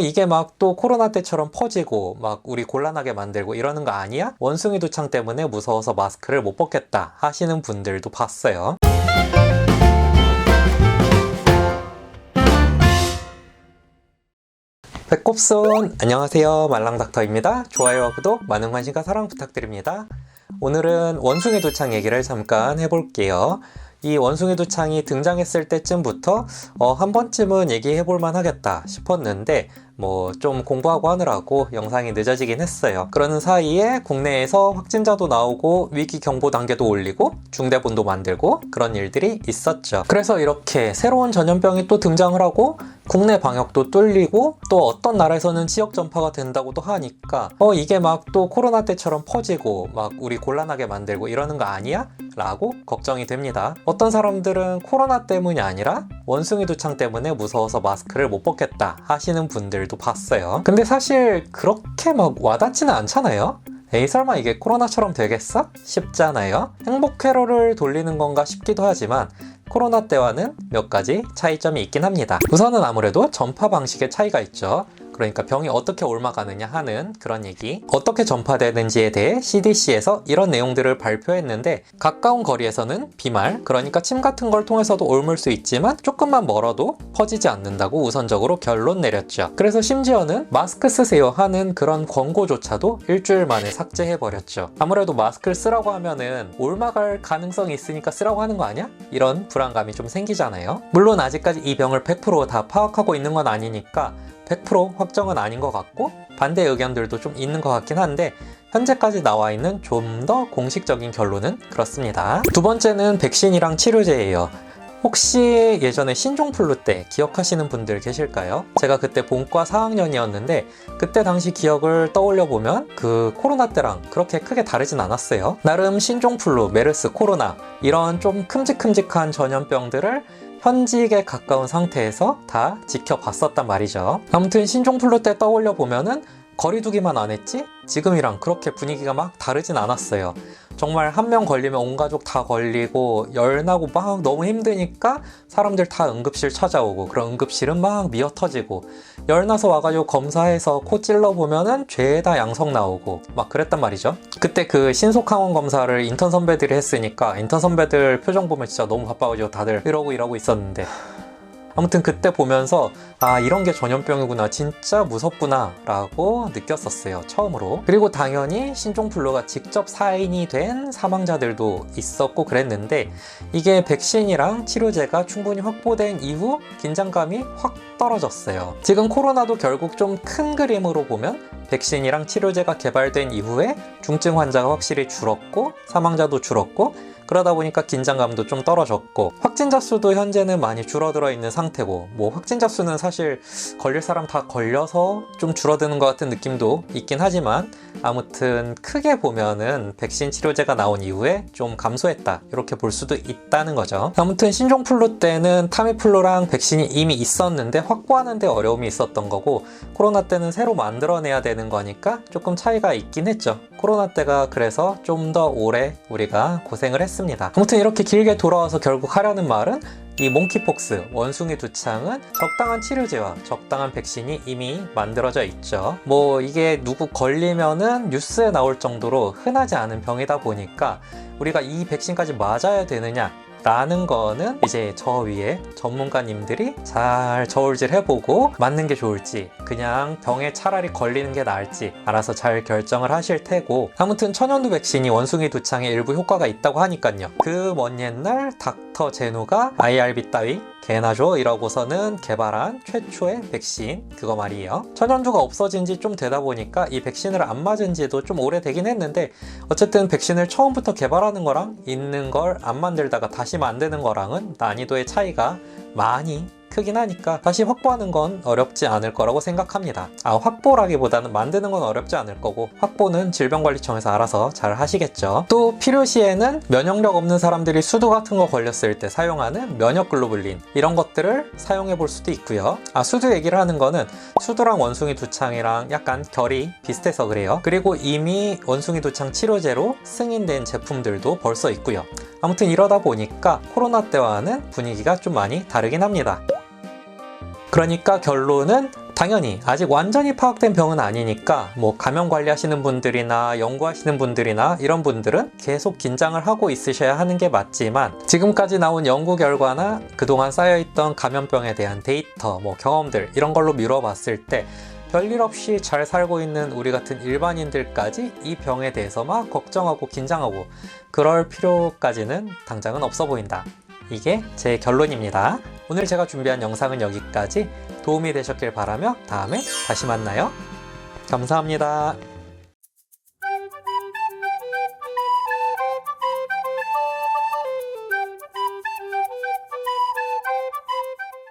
이게 막 또 코로나 때처럼 퍼지고 막 우리 곤란하게 만들고 이러는 거 아니야? 원숭이 두창 때문에 무서워서 마스크를 못 벗겠다 하시는 분들도 봤어요. 배꼽손 안녕하세요, 말랑닥터입니다. 좋아요와 구독 많은 관심과 사랑 부탁드립니다. 오늘은 원숭이 두창 얘기를 잠깐 해볼게요. 이 원숭이 두창이 등장했을 때쯤부터 한 번쯤은 얘기해볼 만하겠다 싶었는데 좀 공부하고 하느라고 영상이 늦어지긴 했어요. 그러는 사이에 국내에서 확진자도 나오고 위기 경보 단계도 올리고 중대본도 만들고 그런 일들이 있었죠. 그래서 이렇게 새로운 전염병이 또 등장을 하고 국내 방역도 뚫리고 또 어떤 나라에서는 지역 전파가 된다고도 하니까 이게 막 또 코로나 때처럼 퍼지고 막 우리 곤란하게 만들고 이러는 거 아니야? 라고 걱정이 됩니다. 어떤 사람들은 코로나 때문이 아니라 원숭이 두창 때문에 무서워서 마스크를 못 벗겠다 하시는 분들도 봤어요. 근데 사실 그렇게 막 와닿지는 않잖아요. 에이 설마 이게 코로나처럼 되겠어? 싶잖아요. 행복 회로를 돌리는 건가 싶기도 하지만 코로나 때와는 몇 가지 차이점이 있긴 합니다. 우선은 아무래도 전파 방식의 차이가 있죠. 그러니까 병이 어떻게 옮아가느냐 하는 그런 얘기, 어떻게 전파되는지에 대해 CDC에서 이런 내용들을 발표했는데, 가까운 거리에서는 비말, 그러니까 침 같은 걸 통해서도 옮을 수 있지만 조금만 멀어도 퍼지지 않는다고 우선적으로 결론 내렸죠. 그래서 심지어는 마스크 쓰세요 하는 그런 광고조차도 일주일 만에 삭제해버렸죠. 아무래도 마스크를 쓰라고 하면은 옮아갈 가능성이 있으니까 쓰라고 하는 거 아니야? 이런 불안감이 좀 생기잖아요. 물론 아직까지 이 병을 100% 다 파악하고 있는 건 아니니까 100% 확정은 아닌 것 같고 반대 의견들도 좀 있는 것 같긴 한데, 현재까지 나와 있는 좀 더 공식적인 결론은 그렇습니다. 두 번째는 백신이랑 치료제예요. 혹시 예전에 신종플루 때 기억하시는 분들 계실까요? 제가 그때 본과 4학년이었는데 그때 당시 기억을 떠올려 보면 그 코로나 때랑 그렇게 크게 다르진 않았어요. 나름 신종플루, 메르스, 코로나 이런 좀 큼직큼직한 전염병들을 현직에 가까운 상태에서 다 지켜봤었단 말이죠. 아무튼 신종플루 때 떠올려 보면은 거리두기만 안 했지? 지금이랑 그렇게 분위기가 막 다르진 않았어요. 정말 한 명 걸리면 온 가족 다 걸리고 열나고 막 너무 힘드니까 사람들 다 응급실 찾아오고, 그런 응급실은 막 미어 터지고, 열나서 와가지고 검사해서 코 찔러보면은 죄다 양성 나오고 막 그랬단 말이죠. 그때 그 신속항원 검사를 인턴 선배들이 했으니까 인턴 선배들 표정 보면 진짜 너무 바빠가지고 다들 이러고 있었는데, 아무튼 그때 보면서 이런 게 전염병이구나, 진짜 무섭구나 라고 느꼈었어요, 처음으로. 그리고 당연히 신종플루가 직접 사인이 된 사망자들도 있었고 그랬는데, 이게 백신이랑 치료제가 충분히 확보된 이후 긴장감이 확 떨어졌어요. 지금 코로나도 결국 좀 큰 그림으로 보면 백신이랑 치료제가 개발된 이후에 중증 환자가 확실히 줄었고 사망자도 줄었고, 그러다 보니까 긴장감도 좀 떨어졌고, 확진자 수도 현재는 많이 줄어들어 있는 상태고, 확진자 수는 사실 걸릴 사람 다 걸려서 좀 줄어드는 것 같은 느낌도 있긴 하지만, 아무튼 크게 보면은 백신 치료제가 나온 이후에 좀 감소했다 이렇게 볼 수도 있다는 거죠. 아무튼 신종플루 때는 타미플루랑 백신이 이미 있었는데 확보하는 데 어려움이 있었던 거고, 코로나 때는 새로 만들어내야 되는 거니까 조금 차이가 있긴 했죠. 코로나 때가 그래서 좀 더 오래 우리가 고생을 했습니다. 아무튼 이렇게 길게 돌아와서 결국 하려는 말은, 이 몽키폭스, 원숭이 두창은 적당한 치료제와 적당한 백신이 이미 만들어져 있죠. 이게 누구 걸리면은 뉴스에 나올 정도로 흔하지 않은 병이다 보니까 우리가 이 백신까지 맞아야 되느냐 라는 거는 이제 저 위에 전문가님들이 잘 저울질 해보고 맞는 게 좋을지, 그냥 병에 차라리 걸리는 게 나을지 알아서 잘 결정을 하실 테고, 아무튼 천연두 백신이 원숭이 두창에 일부 효과가 있다고 하니까요. 그 먼 옛날 닥터 제누가 IRB 따위 개나 줘 이러고서는 개발한 최초의 백신, 그거 말이에요. 천연두가 없어진 지 좀 되다 보니까 이 백신을 안 맞은 지도 좀 오래되긴 했는데, 어쨌든 백신을 처음부터 개발하는 거랑 있는 걸 안 만들다가 다시 만드는 거랑은 난이도의 차이가 많이 크긴 하니까 다시 확보하는 건 어렵지 않을 거라고 생각합니다. 확보라기보다는 만드는 건 어렵지 않을 거고, 확보는 질병관리청에서 알아서 잘 하시겠죠. 또 필요시에는 면역력 없는 사람들이 수두 같은 거 걸렸을 때 사용하는 면역글로불린, 이런 것들을 사용해 볼 수도 있고요. 수두 얘기를 하는 거는 수두랑 원숭이 두창이랑 약간 결이 비슷해서 그래요. 그리고 이미 원숭이 두창 치료제로 승인된 제품들도 벌써 있고요. 아무튼 이러다 보니까 코로나 때와는 분위기가 좀 많이 다르긴 합니다. 그러니까 결론은 당연히 아직 완전히 파악된 병은 아니니까 뭐 감염 관리하시는 분들이나 연구하시는 분들이나 이런 분들은 계속 긴장을 하고 있으셔야 하는 게 맞지만, 지금까지 나온 연구 결과나 그동안 쌓여있던 감염병에 대한 데이터, 뭐 경험들 이런 걸로 미뤄봤을 때 별일 없이 잘 살고 있는 우리 같은 일반인들까지 이 병에 대해서 막 걱정하고 긴장하고 그럴 필요까지는 당장은 없어 보인다. 이게 제 결론입니다. 오늘 제가 준비한 영상은 여기까지. 도움이 되셨길 바라며 다음에 다시 만나요. 감사합니다.